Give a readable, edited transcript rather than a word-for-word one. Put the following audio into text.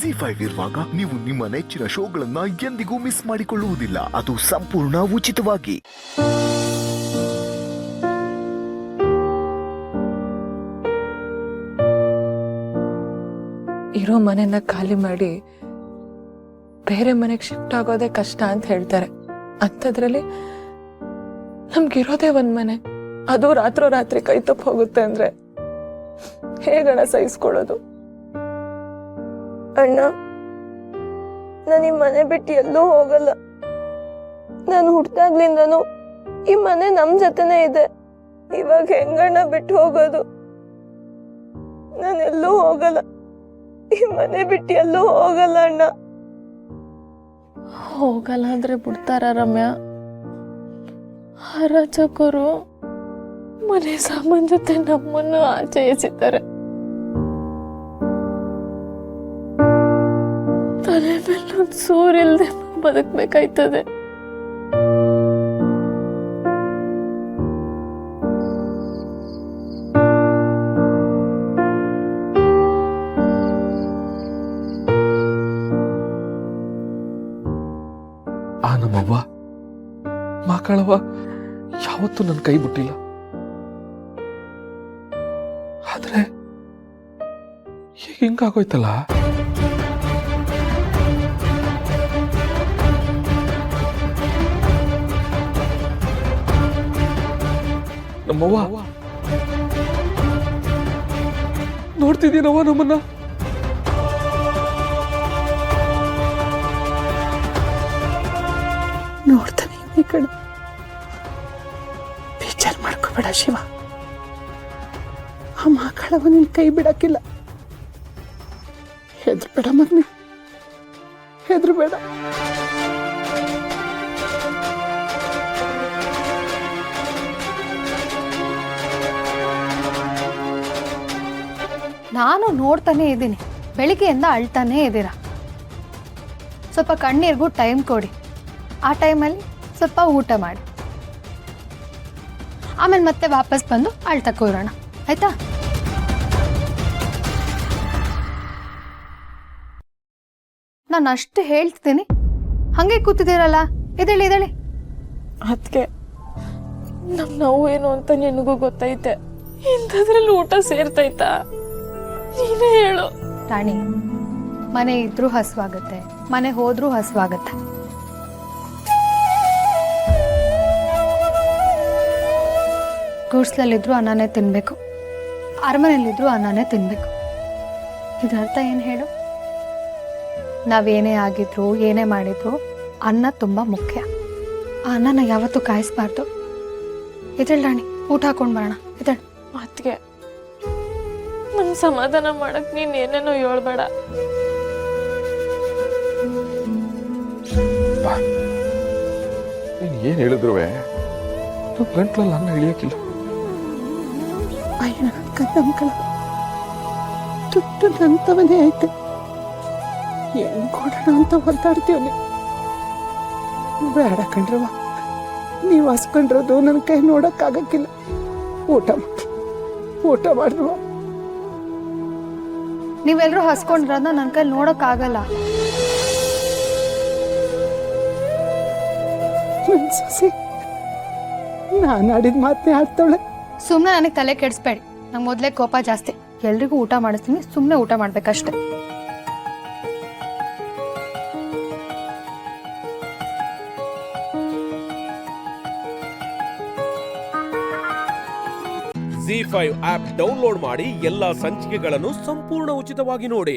ZEE5 ಇರುವಾಗ ನೀವು ನಿಮ್ಮ ನೆಚ್ಚಿನ ಶೋಗಳನ್ನ ಎಂದಿಗೂ ಮಿಸ್ ಮಾಡಿಕೊಳ್ಳುವುದಿಲ್ಲ. ಅದು ಸಂಪೂರ್ಣ ಉಚಿತವಾಗಿ. ಇರೋ ಮನೆನ ಖಾಲಿ ಮಾಡಿ ಬೇರೆ ಮನೆಗೆ ಶಿಫ್ಟ್ ಆಗೋದೇ ಕಷ್ಟ ಅಂತ ಹೇಳ್ತಾರೆ. ಅಂಥದ್ರಲ್ಲಿ ನಮ್ಗಿರೋದೇ ಒಂದ್ ಮನೆ, ಅದು ರಾತ್ರೋರಾತ್ರಿ ಕೈ ತಪ್ಪು ಹೋಗುತ್ತೆ ಅಂದ್ರೆ ಹೇಗಣ ಸಹಿಸ್ಕೊಳ್ಳೋದು? ಅಣ್ಣ, ನಾನು ಈ ಮನೆ ಬಿಟ್ಟು ಎಲ್ಲೂ ಹೋಗಲ್ಲ. ನಾನು ಹುಟ್ಟಾಗ್ಲಿಂದನೂ ಈ ಮನೆ ನಮ್ ಜೊತೆನೆ ಇದೆ. ಇವಾಗ ಹೆಂಗಣ್ಣ ಬಿಟ್ಟು ಹೋಗೋದು? ನಾನೆಲ್ಲೂ ಹೋಗಲ್ಲ, ಈ ಮನೆ ಬಿಟ್ಟು ಎಲ್ಲೂ ಹೋಗಲ್ಲ ಅಣ್ಣ. ಹೋಗಲ್ಲ ಅಂದ್ರೆ ಬಿಡ್ತಾರ ರಮ್ಯಾ? ಹರಾಜಕರು ಮನೆ ಸಾಮಾನ್ ಜೊತೆ ನಮ್ಮನ್ನು ಆಚೆ ಎಸಿತಾರೆ. ತಲೆ ಮೇಲೆ ಒಂದು ಸೂರಿಲ್ದೆ ಬದುಕ್ಬೇಕಾಯ್ತದೆ. ಆ ನಮ್ಮವ್ವ ಮಕ್ಕಳವ್ವ ಯಾವತ್ತೂ ನನ್ನ ಕೈ ಬಿಟ್ಟಿಲ್ಲ. ಆದ್ರೆ ಹಿಂಗಾಗೋಯ್ತಲ್ಲ. ನಮ್ಮವ್ವ ನೋಡ್ತಿದ್ದೀನವ್ವ ನಮ್ಮನ್ನ. ನೋಡ್ತಾನೆ ಈ ಕಡೆ. ಬೇಜಾರ್ ಮಾಡ್ಕೋಬೇಡ ಶಿವ, ಆ ಮಕ್ಕಳವ ನಿನ್ ಕೈ ಬಿಡಕ್ಕಿಲ್ಲ. ಹೆದ್ರಬೇಡ ಮಗ್ನಿ, ಹೆದ್ರಬೇಡ. ನಾನು ನೋಡ್ತಾನೆ ಇದ್ದೀನಿ, ಬೆಳಿಗ್ಗೆಯಿಂದ ಅಳ್ತಾನೇ ಇದ್ದೀರಾ. ಸ್ವಲ್ಪ ಕಣ್ಣೀರಿಗೂ ಟೈಮ್ ಕೊಡಿ. ಆ ಟೈಮಲ್ಲಿ ಸ್ವಲ್ಪ ಊಟ ಮಾಡಿ, ಆಮೇಲೆ ಮತ್ತೆ ವಾಪಸ್ ಬಂದು ಅಳ್ತಾ ಕೂರೋಣ, ಆಯ್ತಾ? ನಾನು ಅಷ್ಟು ಹೇಳ್ತಿದ್ದೀನಿ, ಹಂಗೆ ಕೂತಿದ್ದೀರಲ್ಲ, ಎದೇಳಿ ಎದೇಳಿ. ಅದಕ್ಕೆ ನಮ್ ನೋವು ಏನು ಅಂತ ನಿನಗೂ ಗೊತ್ತೈತೆ. ಇಂಥದ್ರಲ್ಲಿ ಊಟ ಸೇರ್ತೈತಾ? ನೀನೇ ಹೇಳು ರಾಣಿ. ಮನೆ ಇದ್ರೂ ಹಸುವಾಗುತ್ತೆ, ಮನೆ ಹೋದ್ರೂ ಹಸುವಾಗುತ್ತೆ. ಗುಡ್ಸ್ಲಲ್ಲಿದ್ರು ಅನ್ನನೇ ತಿನ್ಬೇಕು, ಅರಮನೆಯಲ್ಲಿದ್ರು ಅನ್ನನೇ ತಿನ್ಬೇಕು. ಇದರ ಅರ್ಥ ಏನು ಹೇಳು? ನಾವೇನೇ ಆಗಿದ್ರು ಏನೇ ಮಾಡಿದ್ರು ಅನ್ನ ತುಂಬ ಮುಖ್ಯ. ಆ ಅನ್ನನ ಯಾವತ್ತೂ ಕಾಯಿಸ್ಬಾರ್ದು. ಎದ್ದೇಳು ರಾಣಿ, ಊಟ ಹಾಕೊಂಡು ಬರೋಣ, ಎದ್ದೇಳು. ಅದಕ್ಕೆ ನಂಗೆ ಸಮಾಧಾನ ಮಾಡಕ್ ನೀನ್ ಏನೇನೋ ಹೇಳ್ಬೇಡ. ನೀನ್ ಏನ್ ಹೇಳಿದ್ರು ಗಂಟ್ಲಲ್ಲಿ ಅನ್ನ ಇಳಿಯಕ್ಕಿಲ್ಲ. ಅಯ್ಯ ನನ್ನ ಕನ್ನಂಕಳ ತುಟ್ಟು ನಂತವನೇ ಐತೆ. ಏನ್ ಕೊಡೋಣ ಅಂತ ಹೊತ್ತಾಡ್ತೀವನಿ. ಬೇಡ ಕಣ್ರವ, ನೀವು ಹಸ್ಕೊಂಡ್ರದು ನನ್ನ ಕೈ ನೋಡಕ್ಕಾಗಕ್ಕಿಲ್ಲ. ಊಟ ಮಾಡಿರುವ. ನೀವೆಲ್ಲರೂ ಹಸ್ಕೊಂಡ್ರನ್ನ ನನ್ನ ಕೈಲಿ ನೋಡೋಕ್ಕಾಗಲ್ಲ. ಸೊಸೆ ನಾನು ಆಡಿದ ಮಾತನ್ನೇ ಆಡ್ತಾವಳೆ. ಸುಮ್ಮನೆ ನನಗೆ ತಲೆ ಕೆಡಿಸ್ಬೇಡಿ, ನಂಗೆ ಮೊದಲೇ ಕೋಪ ಜಾಸ್ತಿ. ಎಲ್ರಿಗೂ ಊಟ ಮಾಡಿಸ್ತೀನಿ, ಸುಮ್ಮನೆ ಊಟ ಮಾಡ್ಬೇಕಷ್ಟೆ. ZEE5 ಆಪ್ ಡೌನ್ಲೋಡ್ ಮಾಡಿ ಎಲ್ಲಾ ಸಂಚಿಕೆಗಳನ್ನು ಸಂಪೂರ್ಣ ಉಚಿತವಾಗಿ ನೋಡಿ.